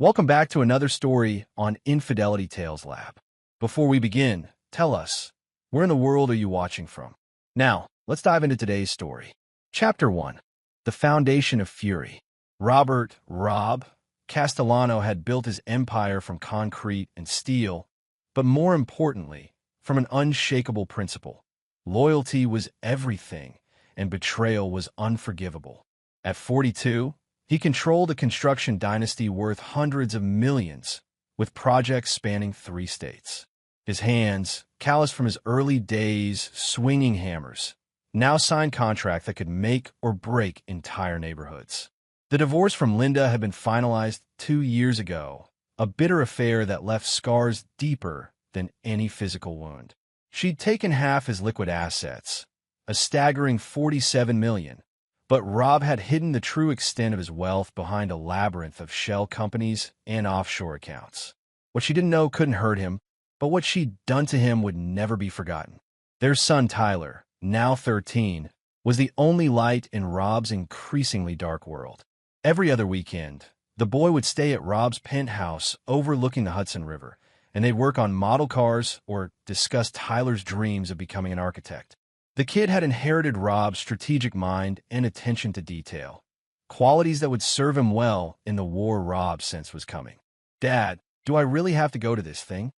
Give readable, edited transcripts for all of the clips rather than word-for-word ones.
Welcome back to another story on Infidelity Tales Lab. Before we begin, tell us, where in the world are you watching from? Now, let's dive into today's story. Chapter 1. The Foundation of Fury. Rob Castellano had built his empire from concrete and steel, but more importantly, from an unshakable principle. Loyalty was everything, and betrayal was unforgivable. At 42, he controlled a construction dynasty worth hundreds of millions, with projects spanning 3 states. His hands, calloused from his early days swinging hammers, now signed contracts that could make or break entire neighborhoods. The divorce from Linda had been finalized 2 years ago, a bitter affair that left scars deeper than any physical wound. She'd taken half his liquid assets, a staggering $47 million, but Rob had hidden the true extent of his wealth behind a labyrinth of shell companies and offshore accounts. What she didn't know couldn't hurt him, but what she'd done to him would never be forgotten. Their son Tyler, now 13, was the only light in Rob's increasingly dark world. Every other weekend, the boy would stay at Rob's penthouse overlooking the Hudson River, and they'd work on model cars or discuss Tyler's dreams of becoming an architect. The kid had inherited Rob's strategic mind and attention to detail, qualities that would serve him well in the war Rob sensed was coming. "Dad, do I really have to go to this thing?"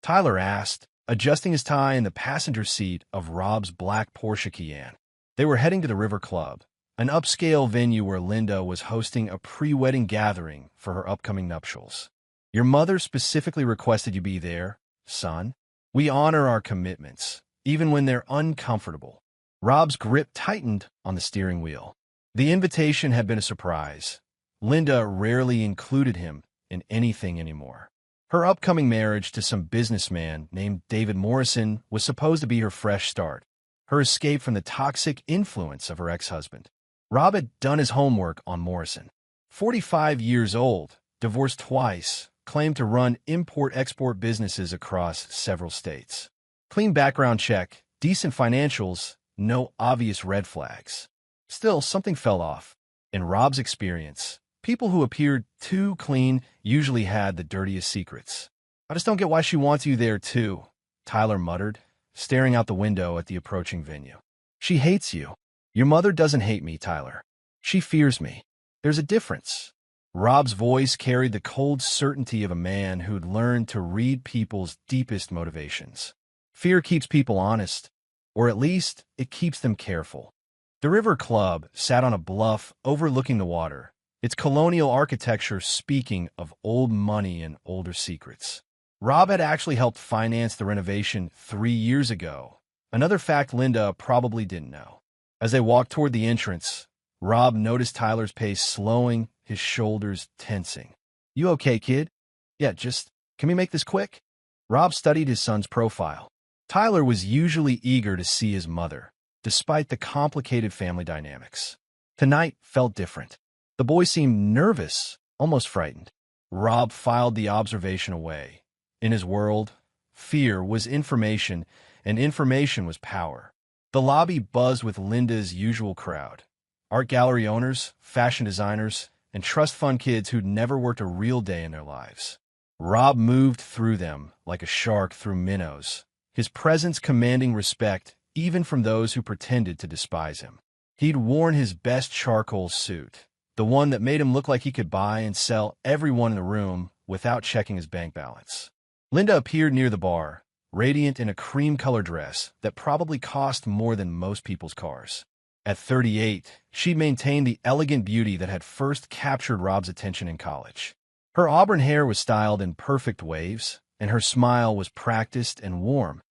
Tyler asked, adjusting his tie in the passenger seat of Rob's black Porsche Cayenne. They were heading to the River Club, an upscale venue where Linda was hosting a pre-wedding gathering for her upcoming nuptials. "Your mother specifically requested you be there, son. We honor our commitments, even when they're uncomfortable." Rob's grip tightened on the steering wheel. The invitation had been a surprise. Linda rarely included him in anything anymore. Her upcoming marriage to some businessman named David Morrison was supposed to be her fresh start, her escape from the toxic influence of her ex-husband. Rob had done his homework on Morrison. 45 years old, divorced twice, claimed to run import-export businesses across several states. Clean background check, decent financials, no obvious red flags. Still, something fell off. In Rob's experience, people who appeared too clean usually had the dirtiest secrets. "I just don't get why she wants you there, too," Tyler muttered, staring out the window at the approaching venue. "She hates you." "Your mother doesn't hate me, Tyler. She fears me. There's a difference." Rob's voice carried the cold certainty of a man who'd learned to read people's deepest motivations. Fear keeps people honest, or at least it keeps them careful. The River Club sat on a bluff overlooking the water, its colonial architecture speaking of old money and older secrets. Rob had actually helped finance the renovation 3 years ago, another fact Linda probably didn't know. As they walked toward the entrance, Rob noticed Tyler's pace slowing, his shoulders tensing. "You okay, kid?" "Yeah, can we make this quick?" Rob studied his son's profile. Tyler was usually eager to see his mother, despite the complicated family dynamics. Tonight felt different. The boy seemed nervous, almost frightened. Rob filed the observation away. In his world, fear was information, and information was power. The lobby buzzed with Linda's usual crowd: art gallery owners, fashion designers, and trust fund kids who'd never worked a real day in their lives. Rob moved through them like a shark through minnows, his presence commanding respect even from those who pretended to despise him. He'd worn his best charcoal suit, the one that made him look like he could buy and sell everyone in the room without checking his bank balance. Linda appeared near the bar, radiant in a cream-colored dress that probably cost more than most people's cars. At 38, she maintained the elegant beauty that had first captured Rob's attention in college. Her auburn hair was styled in perfect waves, and her smile was practiced and warm,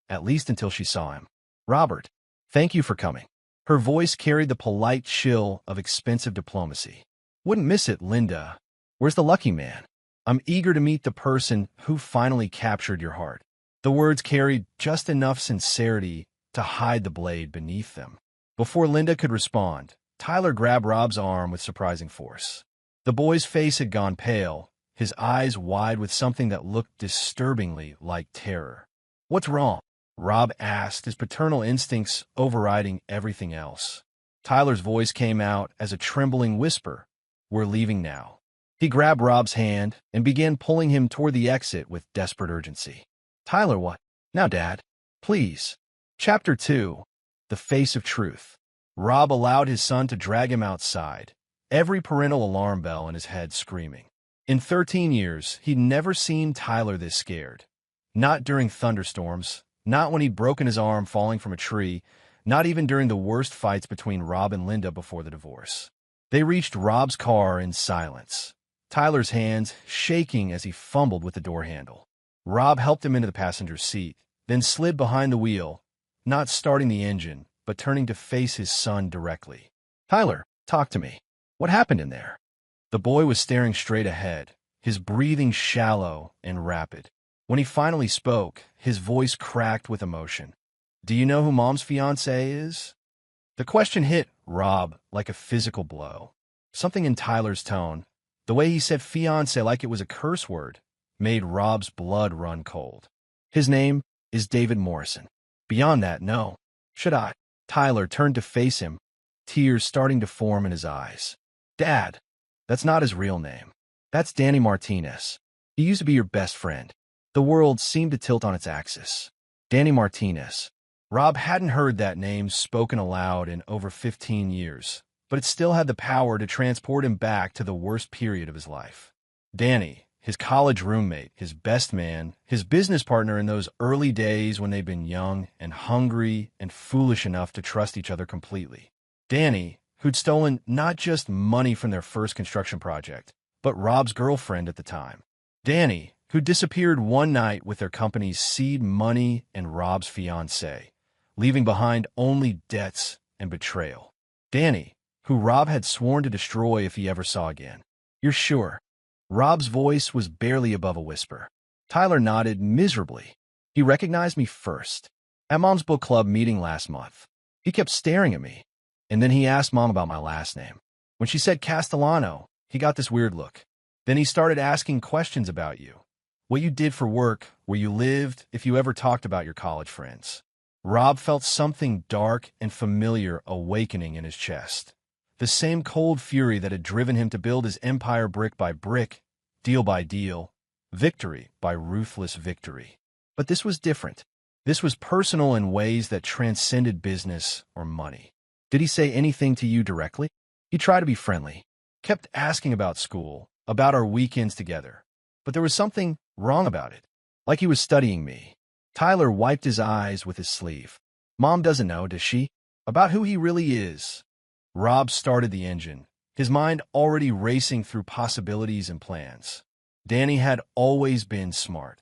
at least until she saw him. "Robert, thank you for coming." Her voice carried the polite chill of expensive diplomacy. "Wouldn't miss it, Linda. Where's the lucky man? I'm eager to meet the person who finally captured your heart." The words carried just enough sincerity to hide the blade beneath them. Before Linda could respond, Tyler grabbed Rob's arm with surprising force. The boy's face had gone pale, his eyes wide with something that looked disturbingly like terror. "What's wrong?" Rob asked, his paternal instincts overriding everything else. Tyler's voice came out as a trembling whisper. "We're leaving now." He grabbed Rob's hand and began pulling him toward the exit with desperate urgency. Tyler, what? Now, Dad. Please. Chapter 2. The Face of Truth. Rob allowed his son to drag him outside, every parental alarm bell in his head screaming. In 13 years, he'd never seen Tyler this scared. Not during thunderstorms, not when he'd broken his arm falling from a tree, not even during the worst fights between Rob and Linda before the divorce. They reached Rob's car in silence, Tyler's hands shaking as he fumbled with the door handle. Rob helped him into the passenger seat, then slid behind the wheel, not starting the engine, but turning to face his son directly. Tyler, talk to me. What happened in there? The boy was staring straight ahead, his breathing shallow and rapid. When he finally spoke, his voice cracked with emotion. Do you know who Mom's fiancé is? The question hit Rob like a physical blow. Something in Tyler's tone, the way he said fiancé like it was a curse word, made Rob's blood run cold. His name is David Morrison. Beyond that, no. Should I? Tyler turned to face him, tears starting to form in his eyes. Dad, that's not his real name. That's Danny Martinez. He used to be your best friend. The world seemed to tilt on its axis. Danny Martinez. Rob hadn't heard that name spoken aloud in over 15 years, but it still had the power to transport him back to the worst period of his life. Danny, his college roommate, his best man, his business partner in those early days when they'd been young and hungry and foolish enough to trust each other completely. Danny, who'd stolen not just money from their first construction project, but Rob's girlfriend at the time. Danny, who disappeared one night with their company's seed money and Rob's fiancée, leaving behind only debts and betrayal. Danny, who Rob had sworn to destroy if he ever saw again. You're sure? Rob's voice was barely above a whisper. Tyler nodded miserably. He recognized me first. At Mom's book club meeting last month. He kept staring at me, and then he asked Mom about my last name. When she said Castellano, he got this weird look. Then he started asking questions about you. What you did for work, where you lived, if you ever talked about your college friends. Rob felt something dark and familiar awakening in his chest. The same cold fury that had driven him to build his empire brick by brick, deal by deal, victory by ruthless victory. But this was different. This was personal in ways that transcended business or money. Did he say anything to you directly? He tried to be friendly, kept asking about school, about our weekends together. But there was something wrong about it, like he was studying me. Tyler wiped his eyes with his sleeve. Mom doesn't know, does she? About who he really is. Rob started the engine, his mind already racing through possibilities and plans. Danny had always been smart,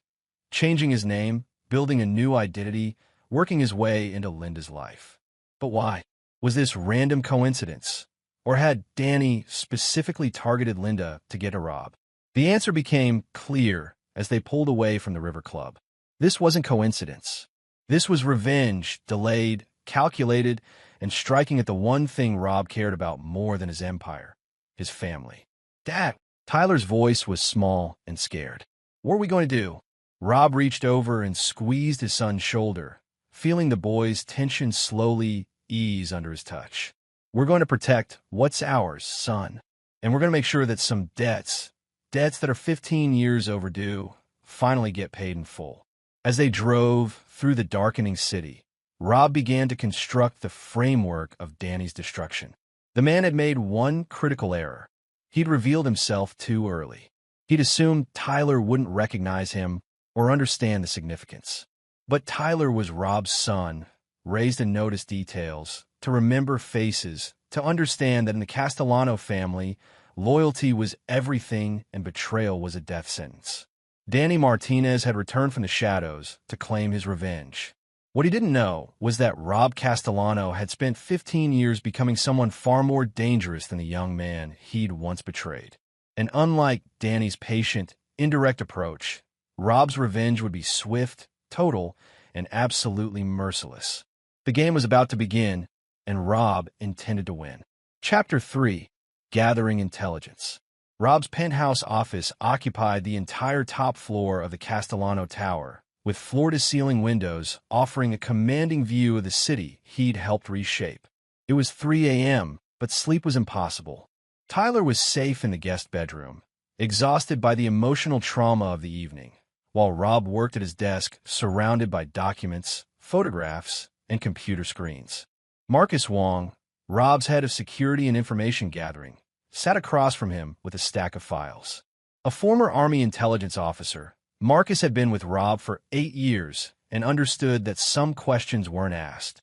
changing his name, building a new identity, working his way into Linda's life. But why? Was this random coincidence? Or had Danny specifically targeted Linda to get to Rob? The answer became clear as they pulled away from the River Club. This wasn't coincidence. This was revenge, delayed, calculated, and striking at the one thing Rob cared about more than his empire, his family. Dad! Tyler's voice was small and scared. What are we going to do? Rob reached over and squeezed his son's shoulder, feeling the boy's tension slowly ease under his touch. We're going to protect what's ours, son. And we're going to make sure that some debts that are 15 years overdue, finally get paid in full. As they drove through the darkening city, Rob began to construct the framework of Danny's destruction. The man had made one critical error. He'd revealed himself too early. He'd assumed Tyler wouldn't recognize him or understand the significance. But Tyler was Rob's son, raised to notice details, to remember faces, to understand that in the Castellano family, loyalty was everything and betrayal was a death sentence. Danny Martinez had returned from the shadows to claim his revenge. What he didn't know was that Rob Castellano had spent 15 years becoming someone far more dangerous than the young man he'd once betrayed. And unlike Danny's patient, indirect approach, Rob's revenge would be swift, total, and absolutely merciless. The game was about to begin, and Rob intended to win. Chapter 3. Gathering Intelligence. Rob's penthouse office occupied the entire top floor of the Castellano Tower, with floor-to-ceiling windows offering a commanding view of the city he'd helped reshape. It was 3 a.m., but sleep was impossible. Tyler was safe in the guest bedroom, exhausted by the emotional trauma of the evening, while Rob worked at his desk surrounded by documents, photographs, and computer screens. Marcus Wong, Rob's head of security and information gathering, sat across from him with a stack of files. A former Army intelligence officer, Marcus had been with Rob for 8 years and understood that some questions weren't asked.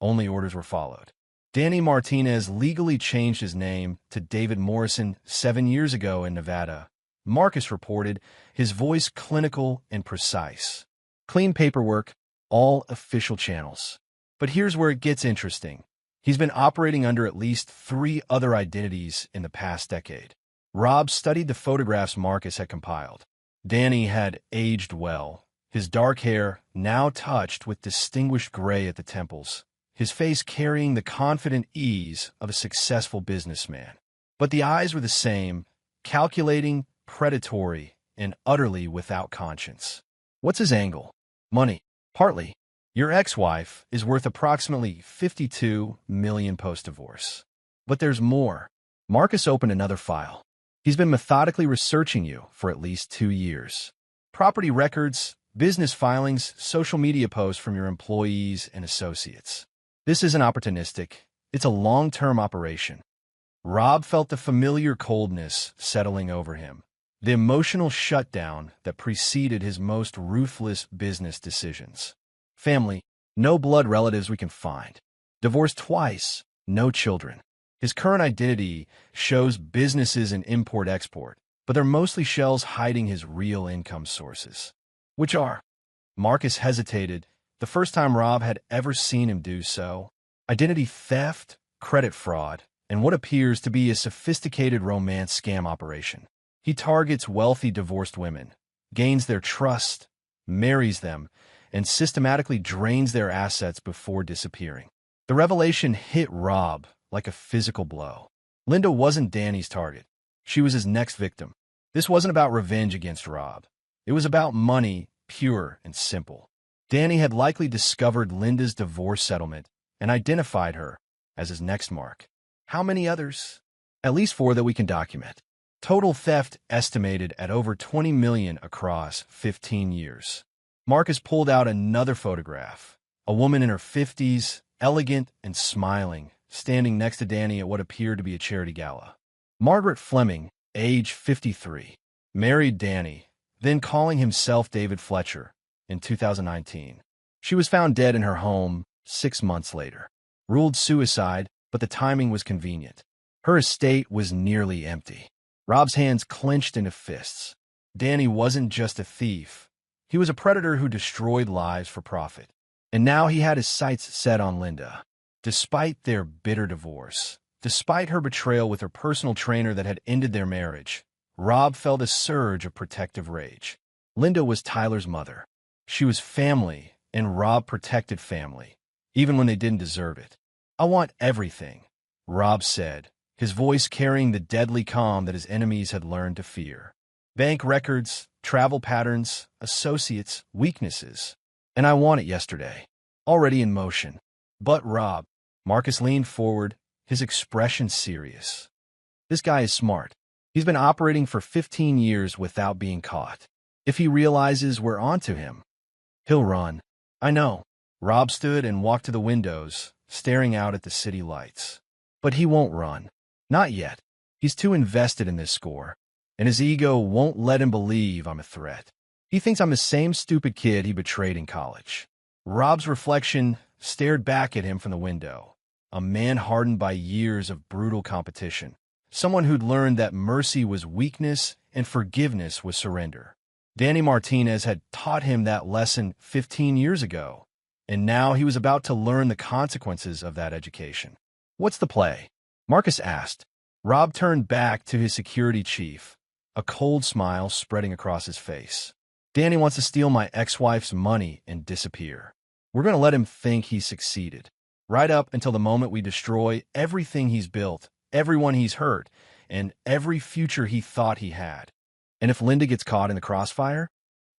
Only orders were followed. Danny Martinez legally changed his name to David Morrison 7 years ago in Nevada. Marcus reported, his voice clinical and precise. Clean paperwork, all official channels. But here's where it gets interesting. He's been operating under at least 3 other identities in the past decade. Rob studied the photographs Marcus had compiled. Danny had aged well, his dark hair now touched with distinguished gray at the temples, his face carrying the confident ease of a successful businessman. But the eyes were the same, calculating, predatory, and utterly without conscience. What's his angle? Money. Partly. Your ex-wife is worth approximately $52 million post-divorce. But there's more. Marcus opened another file. He's been methodically researching you for at least 2 years. Property records, business filings, social media posts from your employees and associates. This isn't opportunistic. It's a long-term operation. Rob felt the familiar coldness settling over him, the emotional shutdown that preceded his most ruthless business decisions. Family, no blood relatives we can find. Divorced twice, no children. His current identity shows businesses in import-export, but they're mostly shells hiding his real income sources. Which are? Marcus hesitated, the first time Rob had ever seen him do so. Identity theft, credit fraud, and what appears to be a sophisticated romance scam operation. He targets wealthy divorced women, gains their trust, marries them, and systematically drains their assets before disappearing. The revelation hit Rob like a physical blow. Linda wasn't Danny's target. She was his next victim. This wasn't about revenge against Rob. It was about money, pure and simple. Danny had likely discovered Linda's divorce settlement and identified her as his next mark. How many others? At least 4 that we can document. Total theft estimated at over $20 million across 15 years. Marcus pulled out another photograph. A woman in her 50s, elegant and smiling, standing next to Danny at what appeared to be a charity gala. Margaret Fleming, age 53, married Danny, then calling himself David Fletcher, in 2019. She was found dead in her home 6 months later. Ruled suicide, but the timing was convenient. Her estate was nearly empty. Rob's hands clenched into fists. Danny wasn't just a thief. He was a predator who destroyed lives for profit. And now he had his sights set on Linda. Despite their bitter divorce, despite her betrayal with her personal trainer that had ended their marriage, Rob felt a surge of protective rage. Linda was Tyler's mother. She was family, and Rob protected family, even when they didn't deserve it. "I want everything," Rob said, his voice carrying the deadly calm that his enemies had learned to fear. "Bank records, travel patterns, associates, weaknesses. And I want it yesterday, already in motion." "But Rob," Marcus leaned forward, his expression serious. "This guy is smart. He's been operating for 15 years without being caught. If he realizes we're onto him, he'll run." "I know." Rob stood and walked to the windows, staring out at the city lights. "But he won't run. Not yet. He's too invested in this score, and his ego won't let him believe I'm a threat. He thinks I'm the same stupid kid he betrayed in college." Rob's reflection stared back at him from the window, a man hardened by years of brutal competition, someone who'd learned that mercy was weakness and forgiveness was surrender. Danny Martinez had taught him that lesson 15 years ago, and now he was about to learn the consequences of that education. "What's the play?" Marcus asked. Rob turned back to his security chief, a cold smile spreading across his face. "Danny wants to steal my ex-wife's money and disappear. We're going to let him think he succeeded, right up until the moment we destroy everything he's built, everyone he's hurt, and every future he thought he had. And if Linda gets caught in the crossfire?"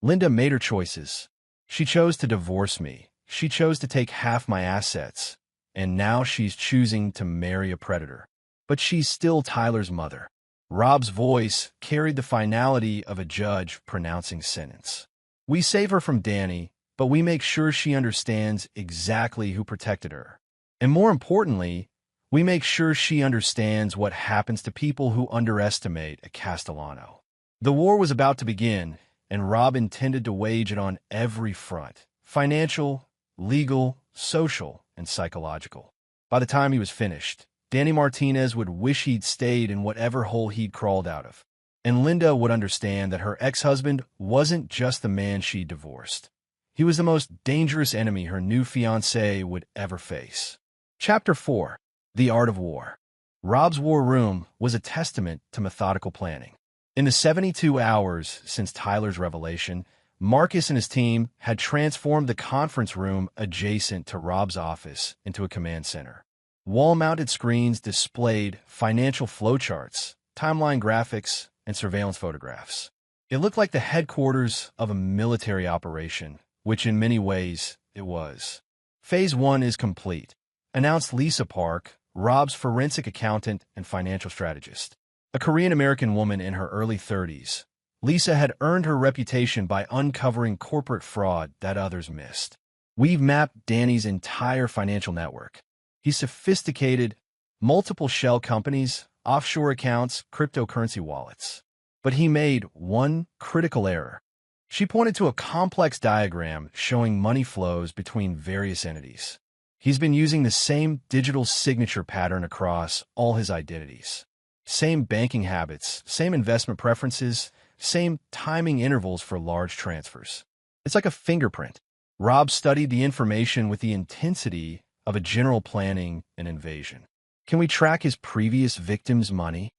Linda made her choices. She chose to divorce me. She chose to take half my assets. And now she's choosing to marry a predator. But she's still Tyler's mother. Rob's voice carried the finality of a judge pronouncing sentence. "We save her from Danny, but we make sure she understands exactly who protected her. And more importantly, we make sure she understands what happens to people who underestimate a Castellano." The war was about to begin, and Rob intended to wage it on every front: financial, legal, social, and psychological. By the time he was finished, Danny Martinez would wish he'd stayed in whatever hole he'd crawled out of. And Linda would understand that her ex-husband wasn't just the man she divorced. He was the most dangerous enemy her new fiancé would ever face. Chapter 4. The Art of War. Rob's war room was a testament to methodical planning. In the 72 hours since Tyler's revelation, Marcus and his team had transformed the conference room adjacent to Rob's office into a command center. Wall-mounted screens displayed financial flowcharts, timeline graphics, and surveillance photographs. It looked like the headquarters of a military operation, which in many ways it was. Phase 1 is complete, announced Lisa Park, Rob's forensic accountant and financial strategist. A Korean-American woman in her early 30s, Lisa had earned her reputation by uncovering corporate fraud that others missed. "We've mapped Danny's entire financial network. He's sophisticated, multiple shell companies, offshore accounts, cryptocurrency wallets. But he made one critical error." She pointed to a complex diagram showing money flows between various entities. "He's been using the same digital signature pattern across all his identities. Same banking habits, same investment preferences, same timing intervals for large transfers. It's like a fingerprint." Rob studied the information with the intensity of a general planning an invasion. "Can we track his previous victims' money?"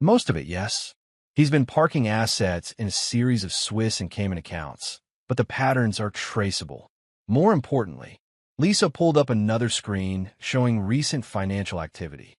"Most of it, yes. He's been parking assets in a series of Swiss and Cayman accounts, but the patterns are traceable. More importantly," Lisa pulled up another screen showing recent financial activity.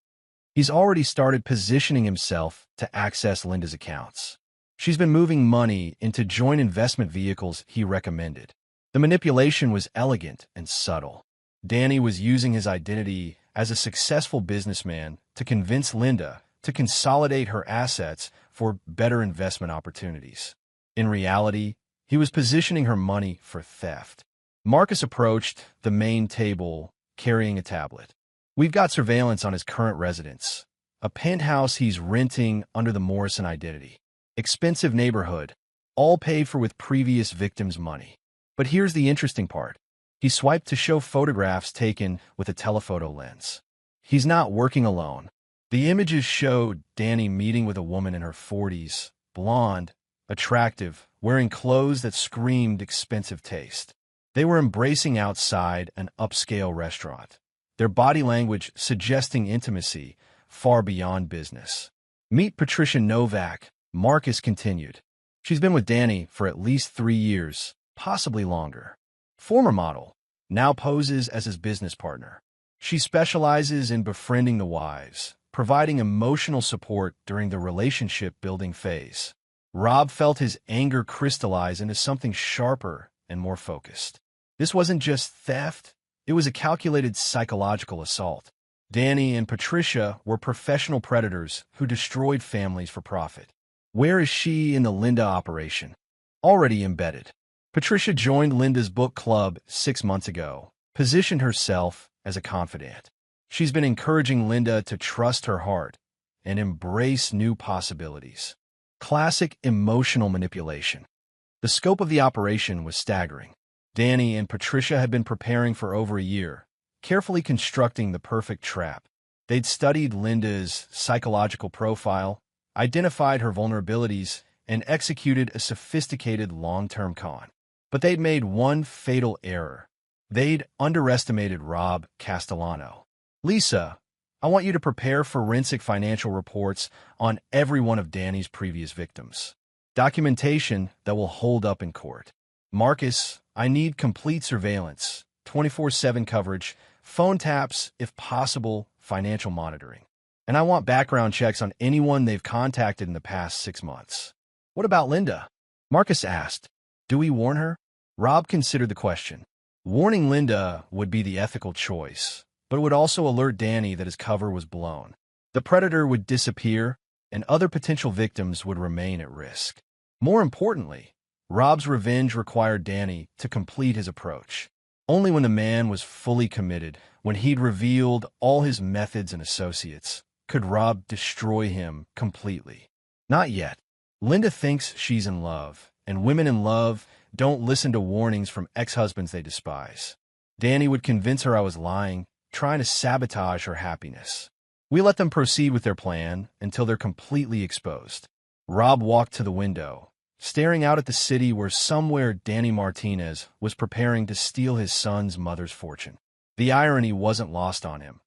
"He's already started positioning himself to access Linda's accounts. She's been moving money into joint investment vehicles he recommended." The manipulation was elegant and subtle. Danny was using his identity as a successful businessman to convince Linda to consolidate her assets for better investment opportunities. In reality, he was positioning her money for theft. Marcus approached the main table carrying a tablet. "We've got surveillance on his current residence, a penthouse he's renting under the Morrison identity. Expensive neighborhood, all paid for with previous victims' money. But here's the interesting part." He swiped to show photographs taken with a telephoto lens. "He's not working alone." The images showed Danny meeting with a woman in her 40s, blonde, attractive, wearing clothes that screamed expensive taste. They were embracing outside an upscale restaurant, their body language suggesting intimacy far beyond business. "Meet Patricia Novak," Marcus continued. "She's been with Danny for at least 3 years, possibly longer. Former model, now poses as his business partner. She specializes in befriending the wives, providing emotional support during the relationship-building phase." Rob felt his anger crystallize into something sharper and more focused. This wasn't just theft, it was a calculated psychological assault. Danny and Patricia were professional predators who destroyed families for profit. Where is she in the Linda operation? Already embedded. Patricia joined Linda's book club 6 months ago, positioned herself as a confidant. She's been encouraging Linda to trust her heart and embrace new possibilities. Classic emotional manipulation. The scope of the operation was staggering. Danny and Patricia had been preparing for over a year, carefully constructing the perfect trap. They'd studied Linda's psychological profile, identified her vulnerabilities, and executed a sophisticated long-term con. But they'd made one fatal error. They'd underestimated Rob Castellano. "Lisa, I want you to prepare forensic financial reports on every one of Danny's previous victims. Documentation that will hold up in court. Marcus, I need complete surveillance, 24/7 coverage, phone taps, if possible, financial monitoring. And I want background checks on anyone they've contacted in the past 6 months." "What about Linda?" Marcus asked. "Do we warn her?" Rob considered the question. Warning Linda would be the ethical choice, but it would also alert Danny that his cover was blown. The predator would disappear, and other potential victims would remain at risk. More importantly, Rob's revenge required Danny to complete his approach. Only when the man was fully committed, when he'd revealed all his methods and associates, could Rob destroy him completely. Not yet. Linda thinks she's in love, and women in love don't listen to warnings from ex-husbands they despise. Danny would convince her I was lying, trying to sabotage her happiness. We let them proceed with their plan until they're completely exposed. Rob walked to the window, staring out at the city where somewhere Danny Martinez was preparing to steal his son's mother's fortune. The irony wasn't lost on him.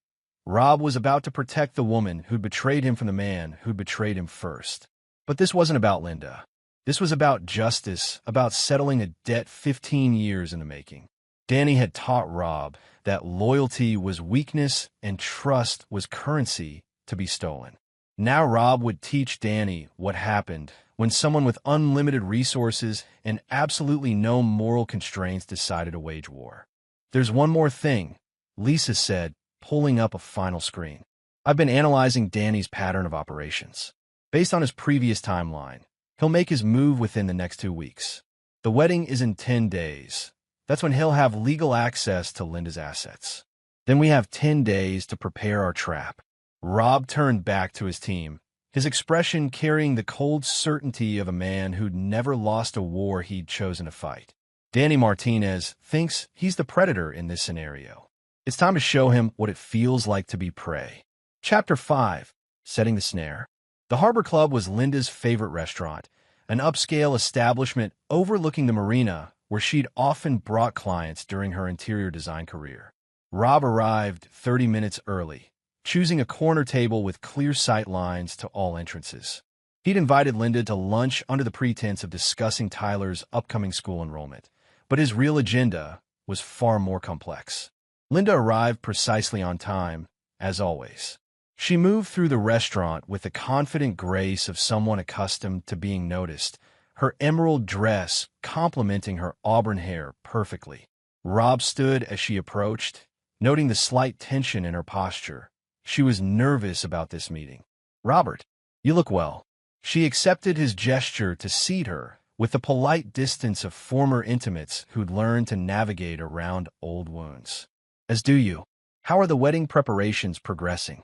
Rob was about to protect the woman who'd betrayed him from the man who'd betrayed him first. But this wasn't about Linda. This was about justice, about settling a debt 15 years in the making. Danny had taught Rob that loyalty was weakness and trust was currency to be stolen. Now Rob would teach Danny what happened when someone with unlimited resources and absolutely no moral constraints decided to wage war. "There's one more thing," Lisa said, pulling up a final screen. "I've been analyzing Danny's pattern of operations. Based on his previous timeline, he'll make his move within the next 2 weeks. The wedding is in 10 days. That's when he'll have legal access to Linda's assets. Then we have 10 days to prepare our trap." Rob turned back to his team, his expression carrying the cold certainty of a man who'd never lost a war he'd chosen to fight. Danny Martinez thinks he's the predator in this scenario. It's time to show him what it feels like to be prey. Chapter 5. Setting the Snare. The Harbor Club was Linda's favorite restaurant, an upscale establishment overlooking the marina where she'd often brought clients during her interior design career. Rob arrived 30 minutes early, choosing a corner table with clear sight lines to all entrances. He'd invited Linda to lunch under the pretense of discussing Tyler's upcoming school enrollment, but his real agenda was far more complex. Linda arrived precisely on time, as always. She moved through the restaurant with the confident grace of someone accustomed to being noticed, her emerald dress complementing her auburn hair perfectly. Rob stood as she approached, noting the slight tension in her posture. She was nervous about this meeting. "Robert, you look well." She accepted his gesture to seat her with the polite distance of former intimates who'd learned to navigate around old wounds. "As do you. How are the wedding preparations progressing?"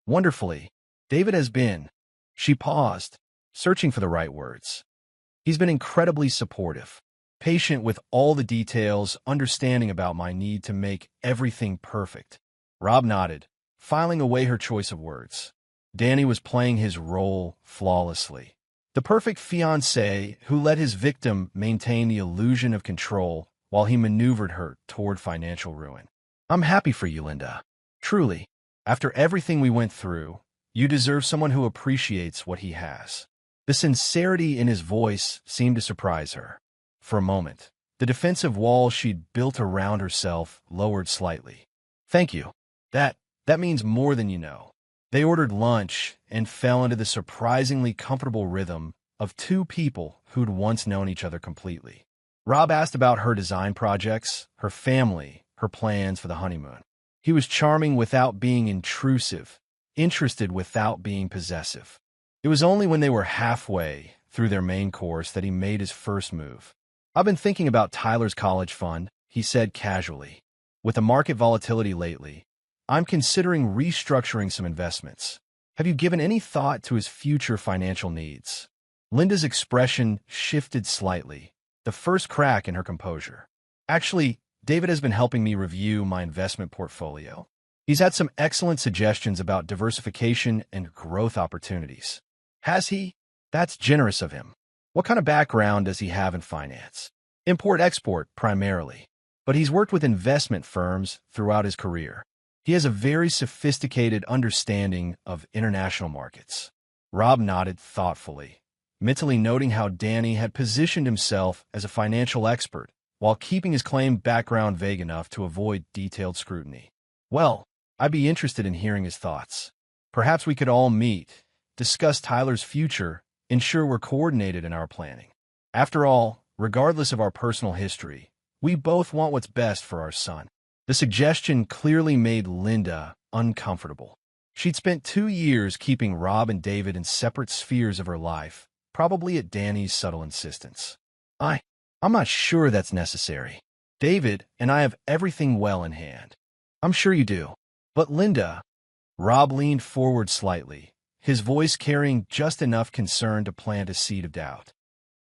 "Wonderfully. David has been." She paused, searching for the right words. "He's been incredibly supportive, patient with all the details, understanding about my need to make everything perfect." Rob nodded, filing away her choice of words. Danny was playing his role flawlessly. The perfect fiancé who let his victim maintain the illusion of control while he maneuvered her toward financial ruin. "I'm happy for you, Linda. Truly, after everything we went through, you deserve someone who appreciates what he has." The sincerity in his voice seemed to surprise her. For a moment, the defensive wall she'd built around herself lowered slightly. "Thank you. That means more than you know." They ordered lunch and fell into the surprisingly comfortable rhythm of two people who'd once known each other completely. Rob asked about her design projects, her family, her plans for the honeymoon. He was charming without being intrusive, interested without being possessive. It was only when they were halfway through their main course that he made his first move. "I've been thinking about Tyler's college fund," he said casually. "With the market volatility lately, I'm considering restructuring some investments. Have you given any thought to his future financial needs?" Linda's expression shifted slightly, the first crack in her composure. "Actually, David has been helping me review my investment portfolio. He's had some excellent suggestions about diversification and growth opportunities." "Has he? That's generous of him. What kind of background does he have in finance?" "Import-export, primarily. But he's worked with investment firms throughout his career. He has a very sophisticated understanding of international markets." Rob nodded thoughtfully, mentally noting how Danny had positioned himself as a financial expert while keeping his claimed background vague enough to avoid detailed scrutiny. "Well, I'd be interested in hearing his thoughts. Perhaps we could all meet, discuss Tyler's future, ensure we're coordinated in our planning. After all, regardless of our personal history, we both want what's best for our son." The suggestion clearly made Linda uncomfortable. She'd spent 2 years keeping Rob and David in separate spheres of her life, probably at Danny's subtle insistence. I'm not sure that's necessary. David and I have everything well in hand. I'm sure you do. But Linda, Rob leaned forward slightly, his voice carrying just enough concern to plant a seed of doubt.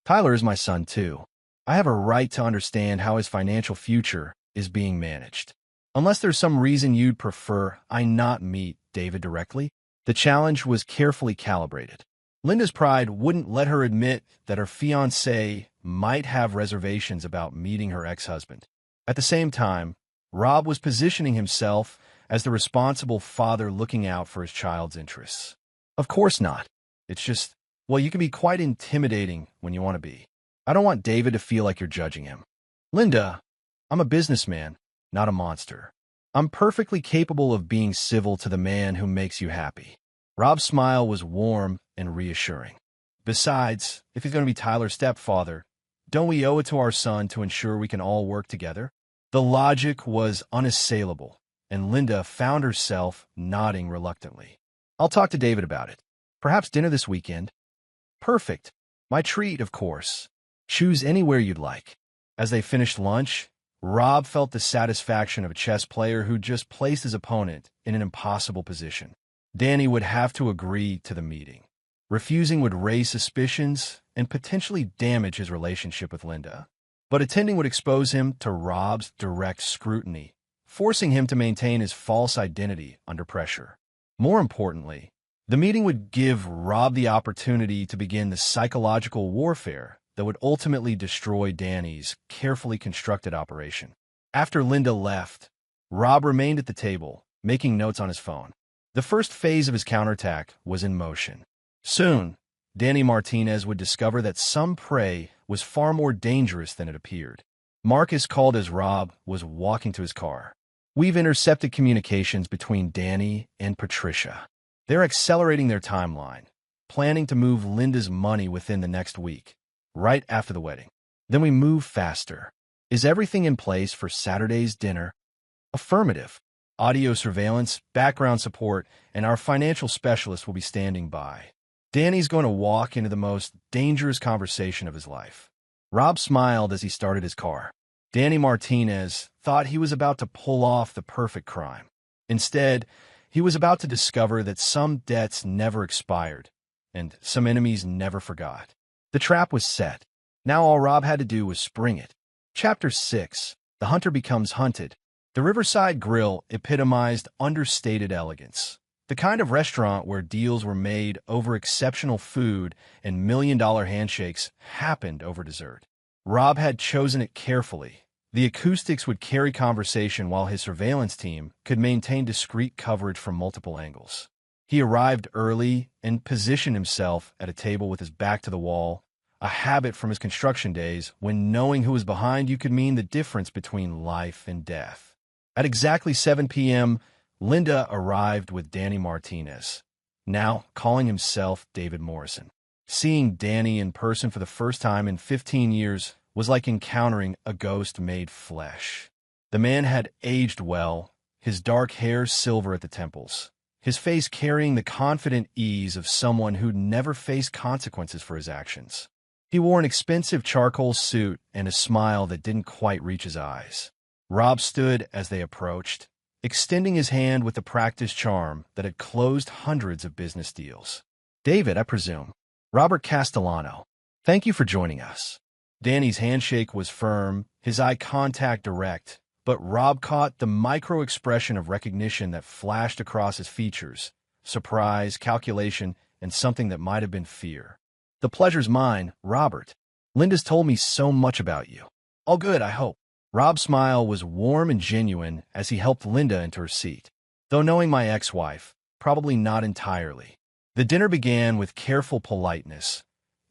Tyler is my son, too. I have a right to understand how his financial future is being managed. Unless there's some reason you'd prefer I not meet David directly, the challenge was carefully calibrated. Linda's pride wouldn't let her admit that her fiancé might have reservations about meeting her ex-husband. At the same time, Rob was positioning himself as the responsible father looking out for his child's interests. Of course not. It's just, well, you can be quite intimidating when you want to be. I don't want David to feel like you're judging him. Linda, I'm a businessman, not a monster. I'm perfectly capable of being civil to the man who makes you happy. Rob's smile was warm and reassuring. Besides, if he's going to be Tyler's stepfather, don't we owe it to our son to ensure we can all work together? The logic was unassailable, and Linda found herself nodding reluctantly. I'll talk to David about it. Perhaps dinner this weekend? Perfect. My treat, of course. Choose anywhere you'd like. As they finished lunch, Rob felt the satisfaction of a chess player who just placed his opponent in an impossible position. Danny would have to agree to the meeting. Refusing would raise suspicions and potentially damage his relationship with Linda. But attending would expose him to Rob's direct scrutiny, forcing him to maintain his false identity under pressure. More importantly, the meeting would give Rob the opportunity to begin the psychological warfare that would ultimately destroy Danny's carefully constructed operation. After Linda left, Rob remained at the table, making notes on his phone. The first phase of his counterattack was in motion. Soon, Danny Martinez would discover that some prey was far more dangerous than it appeared. Marcus called as Rob was walking to his car. We've intercepted communications between Danny and Patricia. They're accelerating their timeline, planning to move Linda's money within the next week, right after the wedding. Then we move faster. Is everything in place for Saturday's dinner? Affirmative. Audio surveillance, background support, and our financial specialist will be standing by. Danny's going to walk into the most dangerous conversation of his life. Rob smiled as he started his car. Danny Martinez thought he was about to pull off the perfect crime. Instead, he was about to discover that some debts never expired, and some enemies never forgot. The trap was set. Now all Rob had to do was spring it. Chapter 6. The Hunter Becomes Hunted. The Riverside Grill epitomized understated elegance. The kind of restaurant where deals were made over exceptional food and million-dollar handshakes happened over dessert. Rob had chosen it carefully. The acoustics would carry conversation while his surveillance team could maintain discreet coverage from multiple angles. He arrived early and positioned himself at a table with his back to the wall, a habit from his construction days when knowing who was behind you could mean the difference between life and death. At exactly 7 p.m., Linda arrived with Danny Martinez, now calling himself David Morrison. Seeing Danny in person for the first time in 15 years was like encountering a ghost made flesh. The man had aged well, his dark hair silver at the temples, his face carrying the confident ease of someone who'd never faced consequences for his actions. He wore an expensive charcoal suit and a smile that didn't quite reach his eyes. Rob stood as they approached, extending his hand with the practiced charm that had closed hundreds of business deals. David, I presume. Robert Castellano. Thank you for joining us. Danny's handshake was firm, his eye contact direct, but Rob caught the micro-expression of recognition that flashed across his features: surprise, calculation, and something that might have been fear. The pleasure's mine, Robert. Linda's told me so much about you. All good, I hope. Rob's smile was warm and genuine as he helped Linda into her seat. Though knowing my ex-wife, probably not entirely. The dinner began with careful politeness,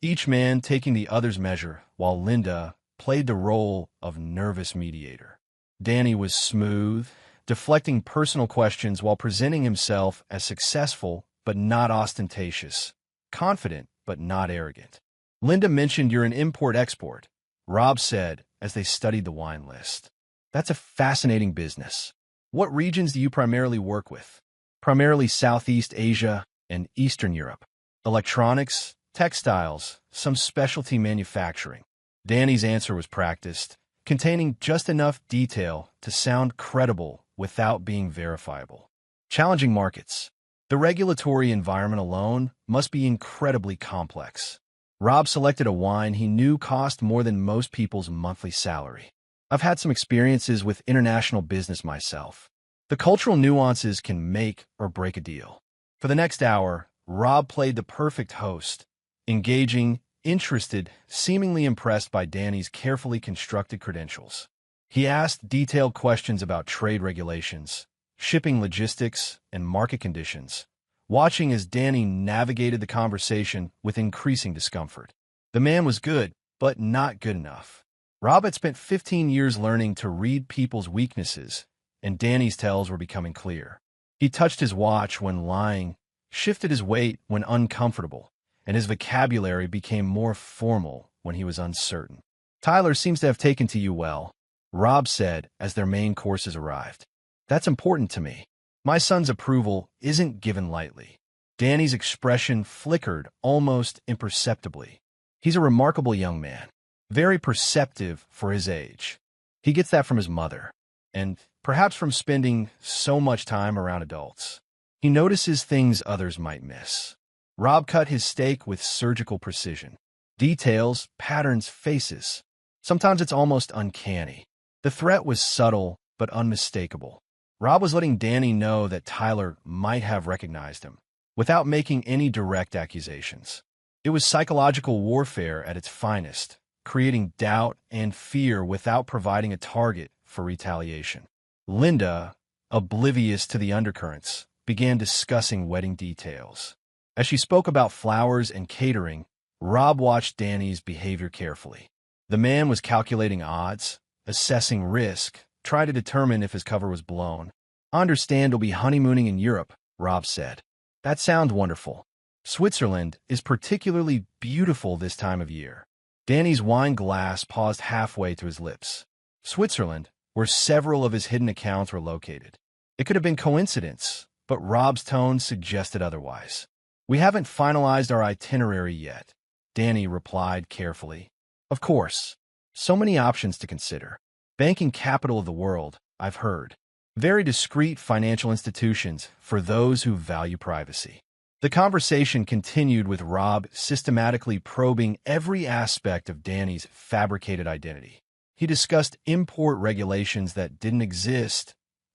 each man taking the other's measure, while Linda played the role of nervous mediator. Danny was smooth, deflecting personal questions while presenting himself as successful but not ostentatious, confident but not arrogant. Linda mentioned you're an import-export, Rob said as they studied the wine list. That's a fascinating business. What regions do you primarily work with? primarily Southeast Asia and Eastern Europe. Electronics, textiles, some specialty manufacturing. Danny's answer was practiced, containing just enough detail to sound credible without being verifiable. Challenging markets. The regulatory environment alone must be incredibly complex. Rob selected a wine he knew cost more than most people's monthly salary. I've had some experiences with international business myself. The cultural nuances can make or break a deal. For the next hour, Rob played the perfect host, engaging, interested, seemingly impressed by Danny's carefully constructed credentials. He asked detailed questions about trade regulations, shipping logistics, and market conditions, watching as Danny navigated the conversation with increasing discomfort. The man was good, but not good enough. Rob had spent 15 years learning to read people's weaknesses, and Danny's tells were becoming clear. He touched his watch when lying, shifted his weight when uncomfortable, and his vocabulary became more formal when he was uncertain. "Tyler seems to have taken to you well," Rob said as their main courses arrived. "That's important to me. My son's approval isn't given lightly." Danny's expression flickered almost imperceptibly. "He's a remarkable young man, very perceptive for his age. He gets that from his mother, and perhaps from spending so much time around adults. He notices things others might miss." Rob cut his steak with surgical precision. Details, patterns, faces. Sometimes it's almost uncanny. The threat was subtle but unmistakable. Rob was letting Danny know that Tyler might have recognized him, without making any direct accusations. It was psychological warfare at its finest, creating doubt and fear without providing a target for retaliation. Linda, oblivious to the undercurrents, began discussing wedding details. As she spoke about flowers and catering, Rob watched Danny's behavior carefully. The man was calculating odds, assessing risk, trying to determine if his cover was blown. "I understand you'll be honeymooning in Europe," Rob said. "That sounds wonderful. Switzerland is particularly beautiful this time of year." Danny's wine glass paused halfway to his lips. Switzerland, where several of his hidden accounts were located. It could have been coincidence, but Rob's tone suggested otherwise. "We haven't finalized our itinerary yet," Danny replied carefully. "Of course. So many options to consider. Banking capital of the world, I've heard. Very discreet financial institutions for those who value privacy." The conversation continued with Rob systematically probing every aspect of Danny's fabricated identity. He discussed import regulations that didn't exist,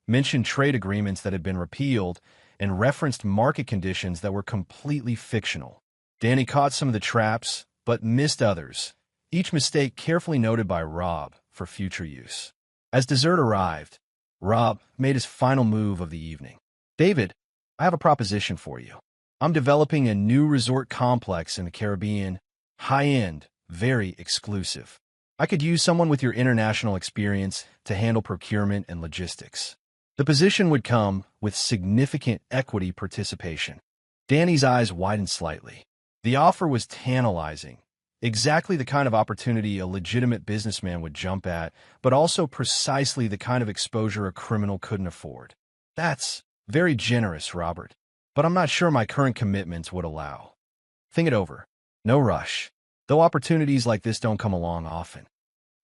mentioned trade agreements that had been repealed, and referenced market conditions that were completely fictional. Danny caught some of the traps, but missed others, each mistake carefully noted by Rob for future use. As dessert arrived, Rob made his final move of the evening. "David, I have a proposition for you. I'm developing a new resort complex in the Caribbean, high-end, very exclusive. I could use someone with your international experience to handle procurement and logistics. The position would come with significant equity participation." Danny's eyes widened slightly. The offer was tantalizing, exactly the kind of opportunity a legitimate businessman would jump at, but also precisely the kind of exposure a criminal couldn't afford. "That's very generous, Robert, but I'm not sure my current commitments would allow. Think it over. No rush, though opportunities like this don't come along often."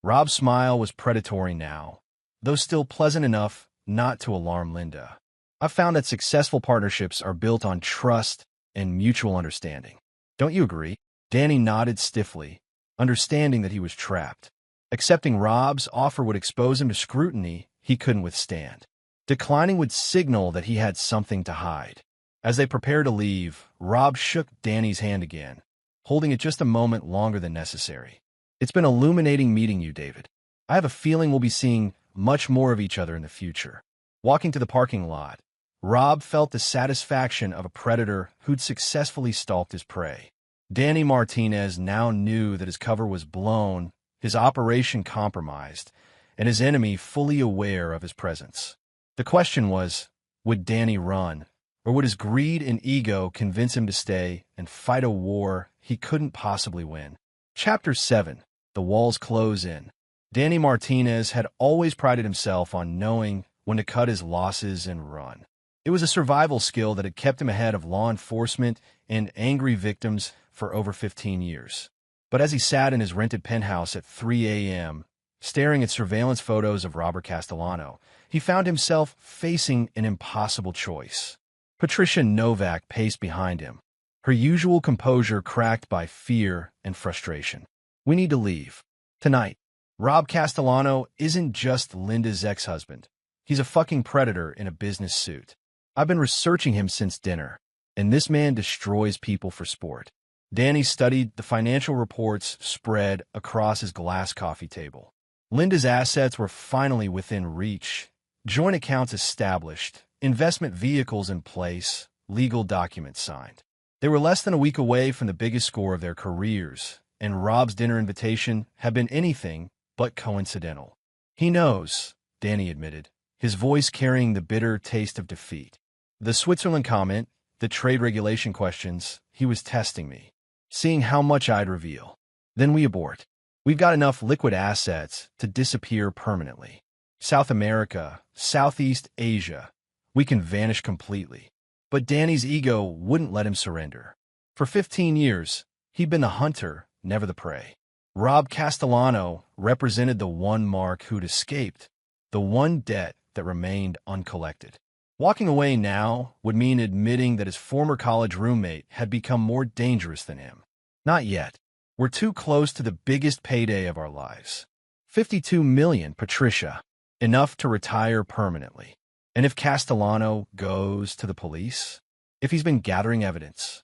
Rob's smile was predatory now, though still pleasant enough not to alarm Linda. "I've found that successful partnerships are built on trust and mutual understanding. Don't you agree?" Danny nodded stiffly, understanding that he was trapped. Accepting Rob's offer would expose him to scrutiny he couldn't withstand. Declining would signal that he had something to hide. As they prepared to leave, Rob shook Danny's hand again, holding it just a moment longer than necessary. "It's been illuminating meeting you, David. I have a feeling we'll be seeing much more of each other in the future." Walking to the parking lot, Rob felt the satisfaction of a predator who'd successfully stalked his prey. Danny Martinez now knew that his cover was blown, his operation compromised, and his enemy fully aware of his presence. The question was, would Danny run, or would his greed and ego convince him to stay and fight a war he couldn't possibly win? Chapter 7. The Walls Close In. Danny Martinez had always prided himself on knowing when to cut his losses and run. It was a survival skill that had kept him ahead of law enforcement and angry victims for over 15 years. But as he sat in his rented penthouse at 3 a.m., staring at surveillance photos of Robert Castellano, he found himself facing an impossible choice. Patricia Novak paced behind him, her usual composure cracked by fear and frustration. "We need to leave. Tonight." Rob Castellano isn't just Linda's ex-husband. He's a fucking predator in a business suit. I've been researching him since dinner, and this man destroys people for sport. Danny studied the financial reports spread across his glass coffee table. Linda's assets were finally within reach. Joint accounts established, investment vehicles in place, legal documents signed. They were less than a week away from the biggest score of their careers, and Rob's dinner invitation had been anything but coincidental. "He knows," Danny admitted, his voice carrying the bitter taste of defeat. The Switzerland comment, the trade regulation questions, he was testing me, seeing how much I'd reveal. Then we abort. We've got enough liquid assets to disappear permanently. South America, Southeast Asia, we can vanish completely. But Danny's ego wouldn't let him surrender. For 15 years, he'd been the hunter, never the prey. Rob Castellano represented the one mark who'd escaped, the one debt that remained uncollected. Walking away now would mean admitting that his former college roommate had become more dangerous than him. Not yet. We're too close to the biggest payday of our lives. 52 million, Patricia. Enough to retire permanently. And if Castellano goes to the police? If he's been gathering evidence?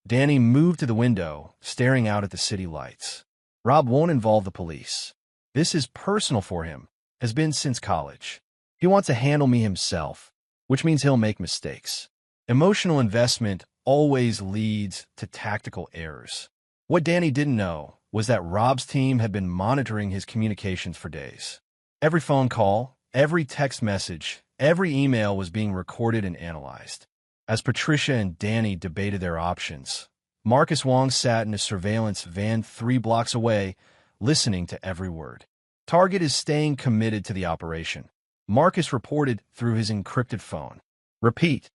Danny moved to the window, staring out at the city lights. Rob won't involve the police. This is personal for him, has been since college. He wants to handle me himself, which means he'll make mistakes. Emotional investment always leads to tactical errors. What Danny didn't know was that Rob's team had been monitoring his communications for days. Every phone call, every text message, every email was being recorded and analyzed. As Patricia and Danny debated their options, Marcus Wong sat in a surveillance van 3 blocks away, listening to every word. "Target is staying committed to the operation," Marcus reported through his encrypted phone. "Repeat,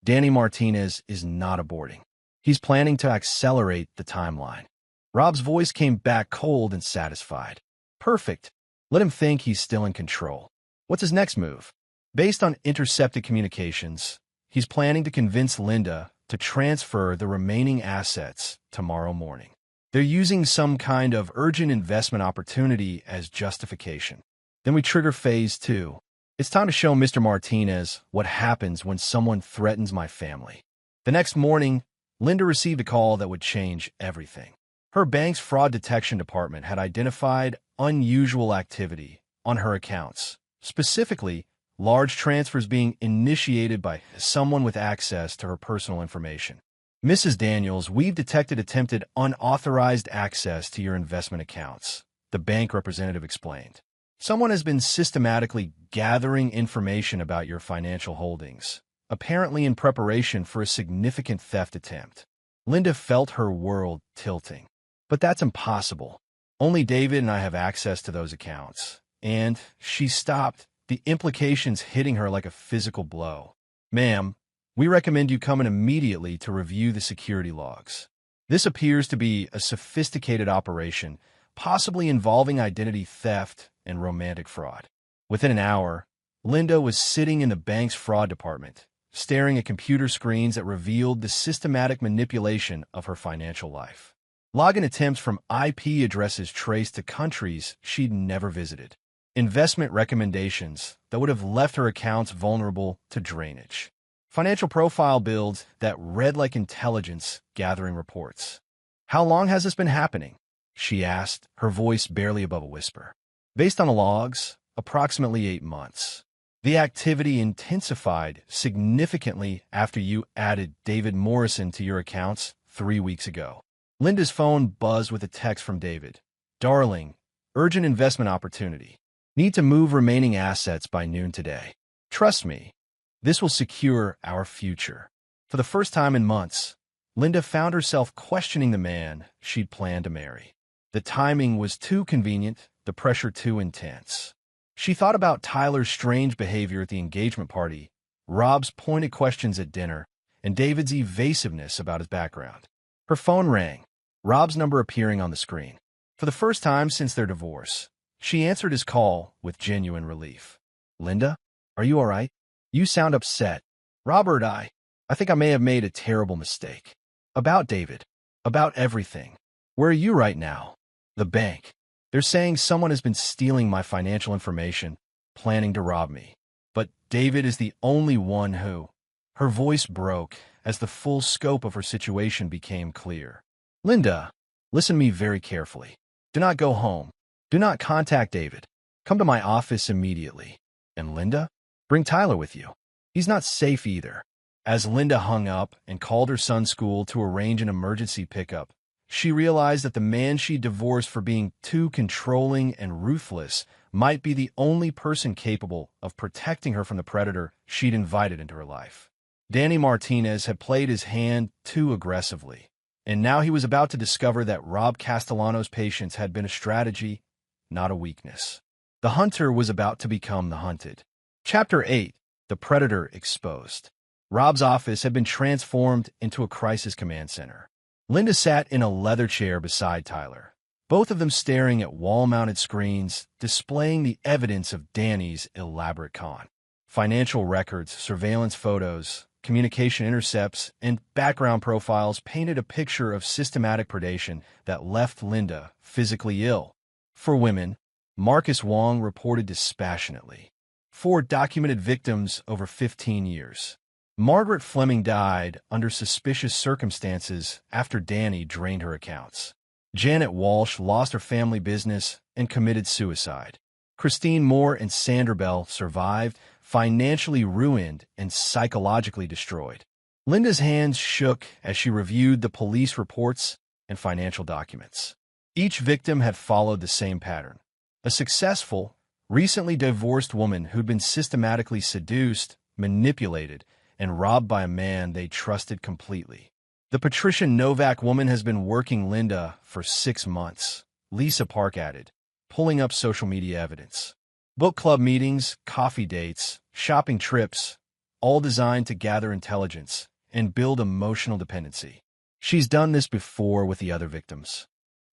Danny Martinez is not aborting. He's planning to accelerate the timeline." Rob's voice came back cold and satisfied. "Perfect. Let him think he's still in control. What's his next move?" Based on intercepted communications, he's planning to convince Linda to transfer the remaining assets tomorrow morning. They're using some kind of urgent investment opportunity as justification. Then we trigger phase 2. It's time to show Mr. Martinez what happens when someone threatens my family. The next morning, Linda received a call that would change everything. Her bank's fraud detection department had identified unusual activity on her accounts, specifically large transfers being initiated by someone with access to her personal information. "Mrs. Daniels, we've detected attempted unauthorized access to your investment accounts," the bank representative explained. "Someone has been systematically gathering information about your financial holdings, apparently in preparation for a significant theft attempt." Linda felt her world tilting. "But that's impossible. Only David and I have access to those accounts." And she stopped, the implications hitting her like a physical blow. "Ma'am, we recommend you come in immediately to review the security logs. This appears to be a sophisticated operation, possibly involving identity theft and romantic fraud." Within an hour, Linda was sitting in the bank's fraud department, staring at computer screens that revealed the systematic manipulation of her financial life. Login attempts from IP addresses traced to countries she'd never visited. Investment recommendations that would have left her accounts vulnerable to drainage. Financial profile builds that read like intelligence gathering reports. "How long has this been happening?" she asked, her voice barely above a whisper. "Based on the logs, approximately 8 months. The activity intensified significantly after you added David Morrison to your accounts 3 weeks ago." Linda's phone buzzed with a text from David. "Darling, urgent investment opportunity. Need to move remaining assets by noon today. Trust me, this will secure our future." For the first time in months, Linda found herself questioning the man she'd planned to marry. The timing was too convenient, the pressure too intense. She thought about Tyler's strange behavior at the engagement party, Rob's pointed questions at dinner, and David's evasiveness about his background. Her phone rang, Rob's number appearing on the screen. For the first time since their divorce, she answered his call with genuine relief. "Linda, are you all right? You sound upset." "Robert, I think I may have made a terrible mistake." "About David. About everything. Where are you right now?" "The bank. They're saying someone has been stealing my financial information, planning to rob me. But David is the only one who—" Her voice broke as the full scope of her situation became clear. "Linda, listen to me very carefully. Do not go home. Do not contact David. Come to my office immediately. And Linda, bring Tyler with you. He's not safe either." As Linda hung up and called her son's school to arrange an emergency pickup, she realized that the man she divorced for being too controlling and ruthless might be the only person capable of protecting her from the predator she'd invited into her life. Danny Martinez had played his hand too aggressively, and now he was about to discover that Rob Castellano's patience had been a strategy, not a weakness. The hunter was about to become the hunted. Chapter 8: The Predator Exposed. Rob's office had been transformed into a crisis command center. Linda sat in a leather chair beside Tyler, both of them staring at wall-mounted screens displaying the evidence of Danny's elaborate con. Financial records, surveillance photos, communication intercepts, and background profiles painted a picture of systematic predation that left Linda physically ill. For women, Marcus Wong reported dispassionately. 4 documented victims over 15 years. Margaret Fleming died under suspicious circumstances after Danny drained her accounts. Janet Walsh lost her family business and committed suicide. Christine Moore and Sandra Bell survived, financially ruined and psychologically destroyed. Linda's hands shook as she reviewed the police reports and financial documents. Each victim had followed the same pattern. A successful, recently divorced woman who'd been systematically seduced, manipulated, and robbed by a man they trusted completely. The Patricia Novak woman has been working Linda for 6 months, Lisa Park added, pulling up social media evidence. Book club meetings, coffee dates, shopping trips, all designed to gather intelligence and build emotional dependency. She's done this before with the other victims.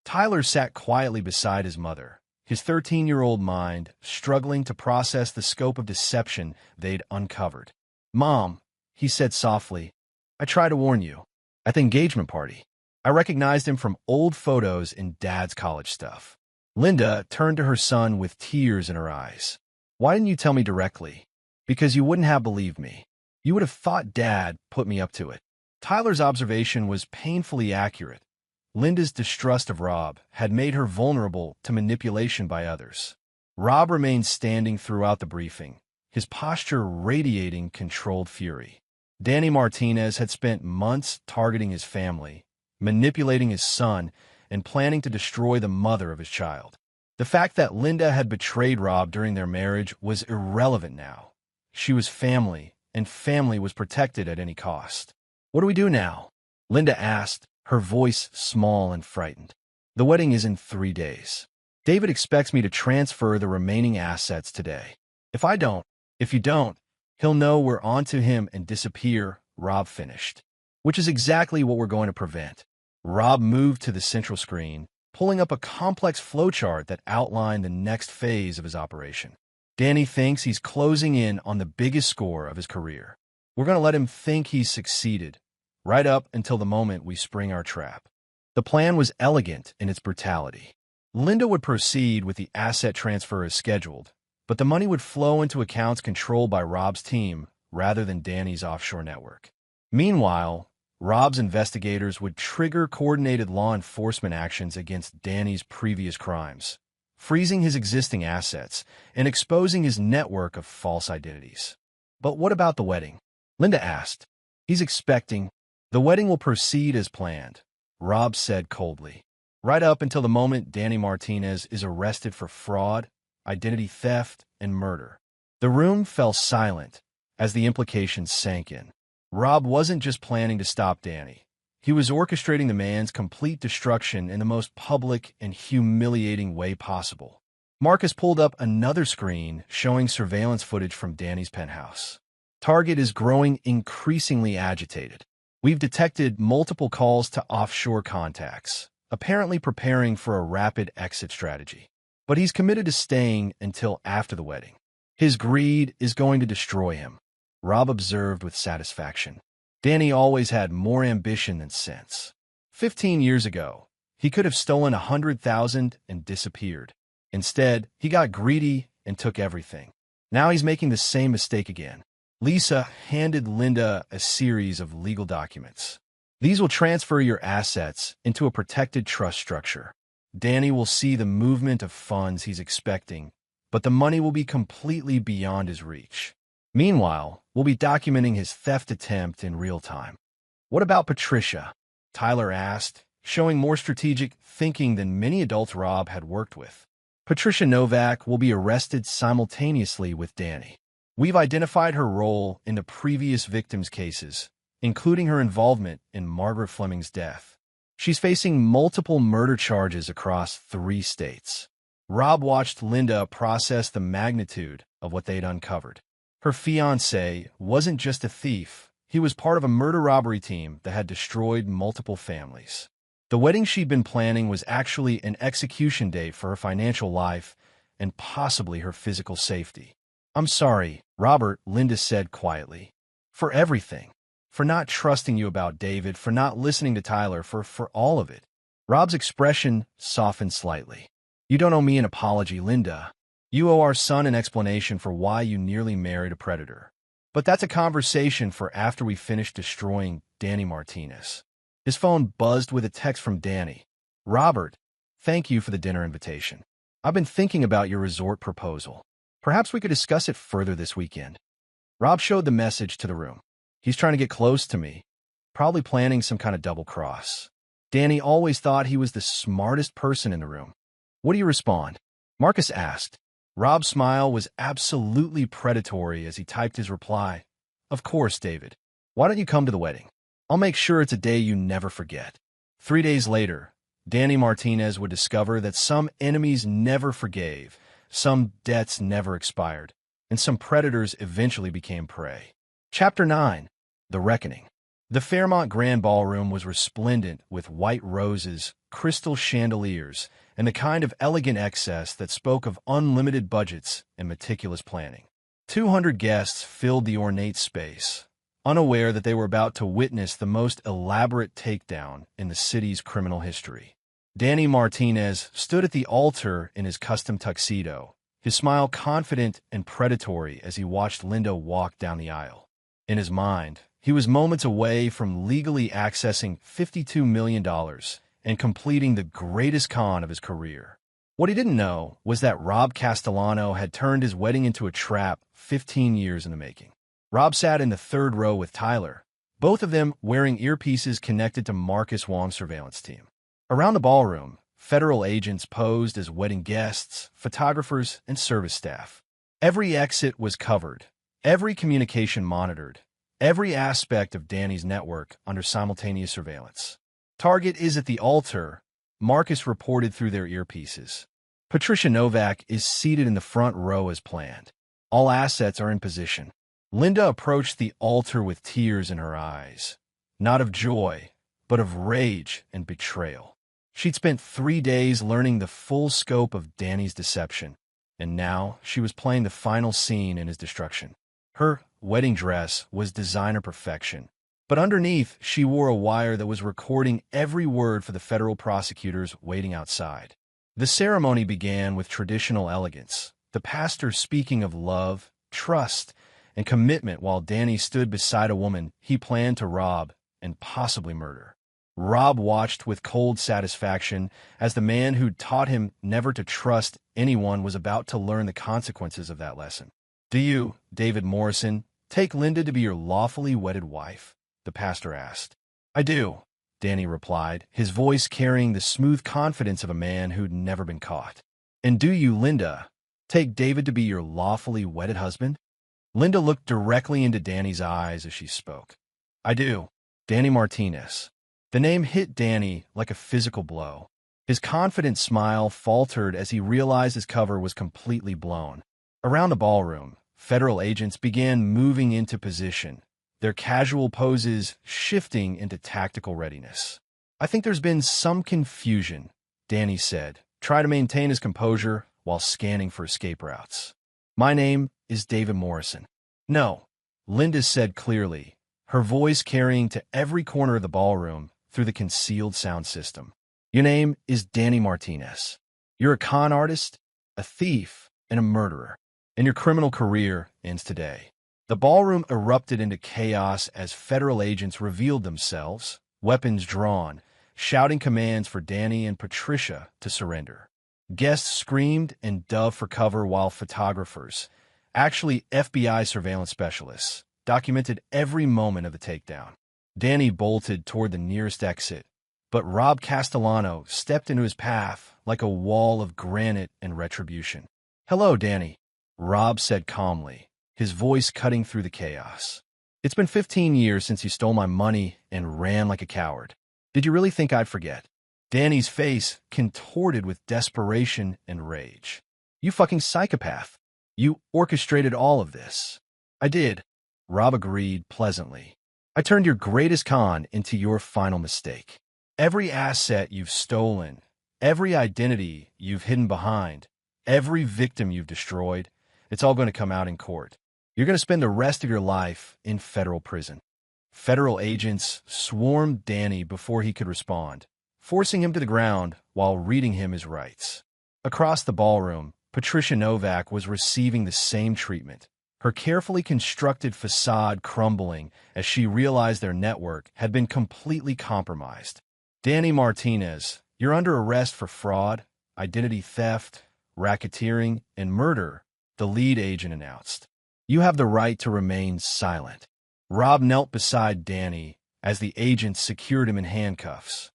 Tyler sat quietly beside his mother, his 13-year-old mind struggling to process the scope of deception they'd uncovered. "Mom," he said softly, "I tried to warn you. At the engagement party, I recognized him from old photos in Dad's college stuff." Linda turned to her son with tears in her eyes. "Why didn't you tell me directly?" "Because you wouldn't have believed me. You would have thought Dad put me up to it." Tyler's observation was painfully accurate. Linda's distrust of Rob had made her vulnerable to manipulation by others. Rob remained standing throughout the briefing, his posture radiating controlled fury. Danny Martinez had spent months targeting his family, manipulating his son, and planning to destroy the mother of his child. The fact that Linda had betrayed Rob during their marriage was irrelevant now. She was family, and family was protected at any cost. "What do we do now?" Linda asked, her voice small and frightened. "The wedding is in 3 days. David expects me to transfer the remaining assets today. If you don't, he'll know we're on to him and disappear," Rob finished. "Which is exactly what we're going to prevent." Rob moved to the central screen, pulling up a complex flowchart that outlined the next phase of his operation. "Danny thinks he's closing in on the biggest score of his career. We're going to let him think he's succeeded, right up until the moment we spring our trap." The plan was elegant in its brutality. Linda would proceed with the asset transfer as scheduled, but the money would flow into accounts controlled by Rob's team rather than Danny's offshore network. Meanwhile, Rob's investigators would trigger coordinated law enforcement actions against Danny's previous crimes, freezing his existing assets and exposing his network of false identities. "But what about the wedding?" Linda asked. "He's expecting—" "The wedding will proceed as planned," Rob said coldly, "right up until the moment Danny Martinez is arrested for fraud, identity theft, and murder." The room fell silent as the implications sank in. Rob wasn't just planning to stop Danny. He was orchestrating the man's complete destruction in the most public and humiliating way possible. Marcus pulled up another screen showing surveillance footage from Danny's penthouse. Target is growing increasingly agitated. We've detected multiple calls to offshore contacts, apparently preparing for a rapid exit strategy. But he's committed to staying until after the wedding. His greed is going to destroy him, Rob observed with satisfaction. Danny always had more ambition than sense. 15 years ago, he could have stolen 100,000 and disappeared. Instead, he got greedy and took everything. Now he's making the same mistake again. Lisa handed Linda a series of legal documents. These will transfer your assets into a protected trust structure. Danny will see the movement of funds he's expecting, but the money will be completely beyond his reach. Meanwhile, we'll be documenting his theft attempt in real time. What about Patricia? Tyler asked, showing more strategic thinking than many adults Rob had worked with. Patricia Novak will be arrested simultaneously with Danny. We've identified her role in the previous victims' cases, including her involvement in Margaret Fleming's death. She's facing multiple murder charges across 3 states. Rob watched Linda process the magnitude of what they'd uncovered. Her fiancé wasn't just a thief. He was part of a murder-robbery team that had destroyed multiple families. The wedding she'd been planning was actually an execution date for her financial life and possibly her physical safety. "I'm sorry, Robert," Linda said quietly. "For everything. For not trusting you about David, for not listening to Tyler, for all of it." Rob's expression softened slightly. "You don't owe me an apology, Linda. You owe our son an explanation for why you nearly married a predator. But that's a conversation for after we finish destroying Danny Martinez." His phone buzzed with a text from Danny. "Robert, thank you for the dinner invitation. I've been thinking about your resort proposal. Perhaps we could discuss it further this weekend." Rob showed the message to the room. "He's trying to get close to me, probably planning some kind of double cross." Danny always thought he was the smartest person in the room. "What do you respond?" Marcus asked. Rob's smile was absolutely predatory as he typed his reply. "Of course, David. Why don't you come to the wedding? I'll make sure it's a day you never forget." 3 days later, Danny Martinez would discover that some enemies never forgave, some debts never expired, and some predators eventually became prey. Chapter 9. The Reckoning. The Fairmont Grand Ballroom was resplendent with white roses, crystal chandeliers, and the kind of elegant excess that spoke of unlimited budgets and meticulous planning. 200 guests filled the ornate space, unaware that they were about to witness the most elaborate takedown in the city's criminal history. Danny Martinez stood at the altar in his custom tuxedo, his smile confident and predatory as he watched Linda walk down the aisle. In his mind, he was moments away from legally accessing $52 million and completing the greatest con of his career. What he didn't know was that Rob Castellano had turned his wedding into a trap 15 years in the making. Rob sat in the 3rd row with Tyler, both of them wearing earpieces connected to Marcus Wong's surveillance team. Around the ballroom, federal agents posed as wedding guests, photographers, and service staff. Every exit was covered, every communication monitored, every aspect of Danny's network under simultaneous surveillance. "Target is at the altar," Marcus reported through their earpieces. "Patricia Novak is seated in the front row as planned. All assets are in position." Linda approached the altar with tears in her eyes, not of joy, but of rage and betrayal. She'd spent 3 days learning the full scope of Danny's deception, and now she was playing the final scene in his destruction. Her wedding dress was designer perfection, but underneath she wore a wire that was recording every word for the federal prosecutors waiting outside. The ceremony began with traditional elegance, the pastor speaking of love, trust, and commitment while Danny stood beside a woman he planned to rob and possibly murder. Rob watched with cold satisfaction as the man who'd taught him never to trust anyone was about to learn the consequences of that lesson. "Do you, David Morrison, take Linda to be your lawfully wedded wife?" the pastor asked. "I do," Danny replied, his voice carrying the smooth confidence of a man who'd never been caught. "And do you, Linda, take David to be your lawfully wedded husband?" Linda looked directly into Danny's eyes as she spoke. "I do, Danny Martinez." The name hit Danny like a physical blow. His confident smile faltered as he realized his cover was completely blown. Around the ballroom, Federal agents began moving into position, their casual poses shifting into tactical readiness. "I think there's been some confusion," Danny said, trying to maintain his composure while scanning for escape routes. "My name is David Morrison." "No," Linda said clearly, her voice carrying to every corner of the ballroom through the concealed sound system. "Your name is Danny Martinez. You're a con artist, a thief, and a murderer, and your criminal career ends today." The ballroom erupted into chaos as federal agents revealed themselves, weapons drawn, shouting commands for Danny and Patricia to surrender. Guests screamed and dove for cover while photographers, actually FBI surveillance specialists, documented every moment of the takedown. Danny bolted toward the nearest exit, but Rob Castellano stepped into his path like a wall of granite and retribution. "Hello, Danny," Rob said calmly, his voice cutting through the chaos. "It's been 15 years since you stole my money and ran like a coward. Did you really think I'd forget?" Danny's face contorted with desperation and rage. "You fucking psychopath. You orchestrated all of this." "I did," Rob agreed pleasantly. "I turned your greatest con into your final mistake. Every asset you've stolen, every identity you've hidden behind, every victim you've destroyed, it's all going to come out in court. You're going to spend the rest of your life in federal prison." Federal agents swarmed Danny before he could respond, forcing him to the ground while reading him his rights. Across the ballroom, Patricia Novak was receiving the same treatment, her carefully constructed facade crumbling as she realized their network had been completely compromised. "Danny Martinez, you're under arrest for fraud, identity theft, racketeering, and murder," the lead agent announced. "You have the right to remain silent." Rob knelt beside Danny as the agents secured him in handcuffs.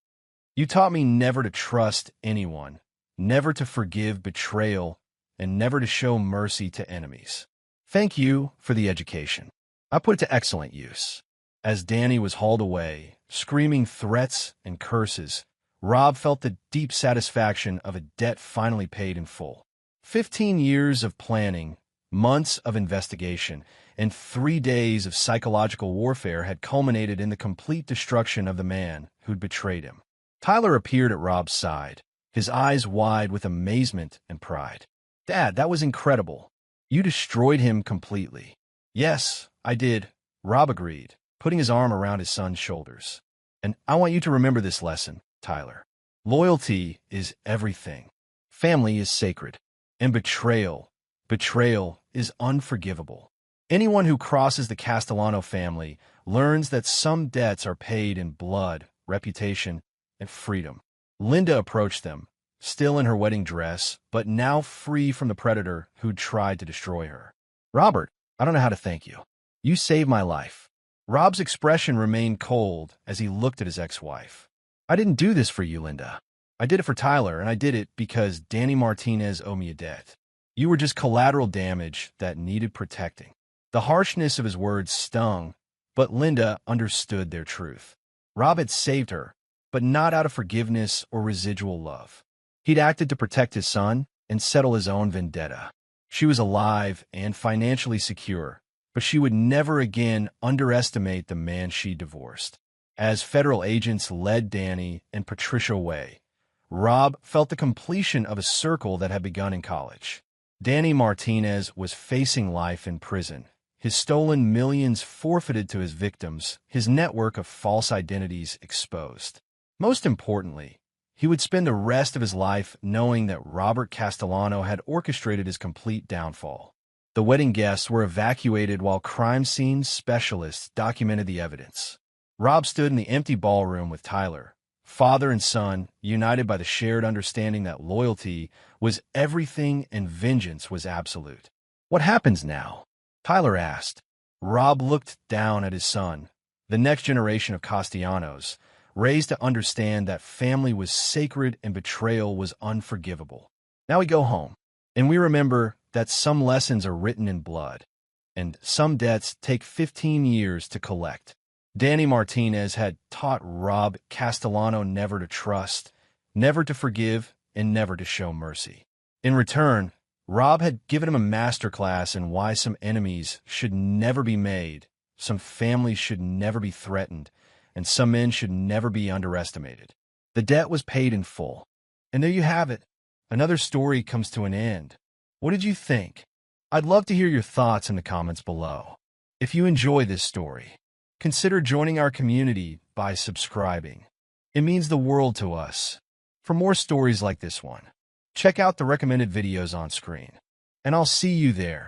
"You taught me never to trust anyone, never to forgive betrayal, and never to show mercy to enemies. Thank you for the education. I put it to excellent use." As Danny was hauled away, screaming threats and curses, Rob felt the deep satisfaction of a debt finally paid in full. 15 years of planning, months of investigation, and 3 days of psychological warfare had culminated in the complete destruction of the man who'd betrayed him. Tyler appeared at Rob's side, his eyes wide with amazement and pride. "Dad, that was incredible. You destroyed him completely." "Yes, I did," Rob agreed, putting his arm around his son's shoulders. "And I want you to remember this lesson, Tyler. Loyalty is everything. Family is sacred. And betrayal is unforgivable. Anyone who crosses the Castellano family learns that some debts are paid in blood, reputation, and freedom." Linda approached them, still in her wedding dress, but now free from the predator who'd tried to destroy her. "Robert, I don't know how to thank you. You saved my life." Rob's expression remained cold as he looked at his ex-wife. "I didn't do this for you, Linda. I did it for Tyler, and I did it because Danny Martinez owed me a debt. You were just collateral damage that needed protecting." The harshness of his words stung, but Linda understood their truth. Rob had saved her, but not out of forgiveness or residual love. He'd acted to protect his son and settle his own vendetta. She was alive and financially secure, but she would never again underestimate the man she divorced. As federal agents led Danny and Patricia away, Rob felt the completion of a circle that had begun in college. Danny Martinez was facing life in prison, his stolen millions forfeited to his victims, his network of false identities exposed. Most importantly, he would spend the rest of his life knowing that Robert Castellano had orchestrated his complete downfall. The wedding guests were evacuated while crime scene specialists documented the evidence. Rob stood in the empty ballroom with Tyler, father and son, united by the shared understanding that loyalty was everything and vengeance was absolute. "What happens now?" Tyler asked. Rob looked down at his son, the next generation of Castellanos, raised to understand that family was sacred and betrayal was unforgivable. "Now we go home, and we remember that some lessons are written in blood, and some debts take 15 years to collect." Danny Martinez had taught Rob Castellano never to trust, never to forgive, and never to show mercy. In return, Rob had given him a masterclass in why some enemies should never be made, some families should never be threatened, and some men should never be underestimated. The debt was paid in full. And there you have it. Another story comes to an end. What did you think? I'd love to hear your thoughts in the comments below. If you enjoy this story, consider joining our community by subscribing. It means the world to us. For more stories like this one, check out the recommended videos on screen. And I'll see you there.